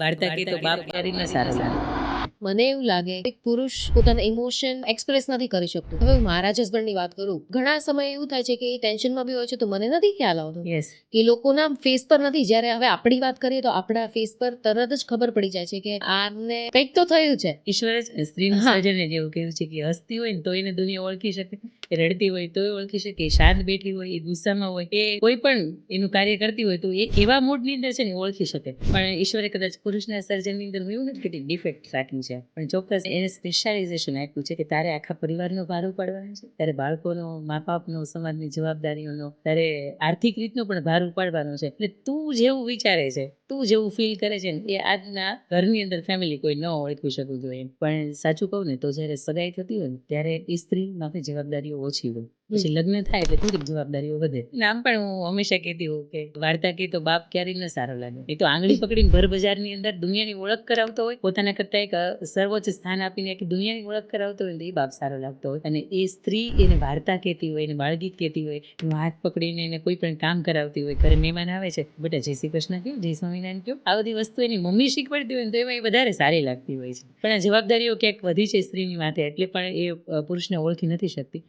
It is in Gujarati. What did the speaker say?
વાર્તા કે તો બાપ ક્યારેય ન સારો લાગે. મને એવું લાગે એક પુરુષ પોતાના ઇમોશન એક્સપ્રેસ નથી કરી શકતો. હવે હું મારા જ હસબન્ડની વાત કરું, ઘણા સમય એવું થાય છે કે એ ટેન્શનમાં બી હોય છે તો મને નથી ખ્યાલ આવતો યસ, કે લોકોના ફેસ પર નથી. જ્યારે હવે આપણી વાત કરીએ તો આપણા ફેસ પર તરત જ ખબર પડી જાય છે કે આને કંઈક તો થયું છે. ઈશ્વરે જ સ્ત્રીનું હા. સર્જન જ એવું કહ્યું છે કે હસતી હોય ને તો એને દુનિયા ઓળખી શકે, એ રડતી હોય તો ઓળખી શકે, શાંત બેઠી હોય, એ ગુસ્સામાં હોય, એ કોઈ પણ એનું કાર્ય કરતી હોય તો એ એવા મૂડની અંદર છે ને ઓળખી શકે. પણ ઈશ્વરે કદાચ પુરુષના સર્જનની અંદર હું એવું નથી કહેતી ડિફેક્ટ રાખ્યું છે, પણ ચોક્કસ એને સ્પેશિયાલાઇઝેશન આપ્યું છે કે તારે આખા પરિવારનો ભાર ઉપાડવાનો છે, તારે બાળકોનો, મા બાપનો, સમાજની જવાબદારીઓનો, તારે આર્થિક રીતનો પણ ભાર ઉપાડવાનો છે. એટલે તું જેવું વિચારે છે, તું જેવું ફીલ કરે છે ને એ આજના ઘરની અંદર ફેમિલી કોઈ ન ઓળખી શકવું જોઈએ. પણ સાચું કહું ને તો જ્યારે સગાઈ થતી હોય ને ત્યારે એ સ્ત્રી માટે જવાબદારીઓ ઓછી હોય, પછી લગ્ન થાય એટલે થોડીક જવાબદારીઓ વધે. નામ પણ હું હંમેશા કહેતી હોઉં કે વાર્તા કે તો બાપ ક્યારેય ન સારો લાગે. એ તો આંગળી પકડીને ભર બજારની અંદર દુનિયાની ઓળખ કરાવતો હોય, પોતાના કરતા એક સર્વોચ્ચ સ્થાન આપીને એક દુનિયાની ઓળખ કરાવતો હોય ને એ બાપ સારો લાગતો હોય. અને એ સ્ત્રી એને વાર્તા કહેતી હોય, એને બાળગીત કહેતી હોય, એનો હાથ પકડીને એને કોઈ પણ કામ કરાવતી હોય. ઘરે મહેમાન આવે છે, બેટા જય શ્રી કૃષ્ણ કહ્યું, જય સ્વામિનારાયણ કહ્યું, આ બધી વસ્તુ એની મમ્મી શીખવાડતી હોય ને તો એમાં એ વધારે સારી લાગતી હોય છે. પણ આ જવાબદારીઓ ક્યાંક વધી છે સ્ત્રીની માથે એટલે પણ એ પુરુષને ઓળખી નથી શકતી.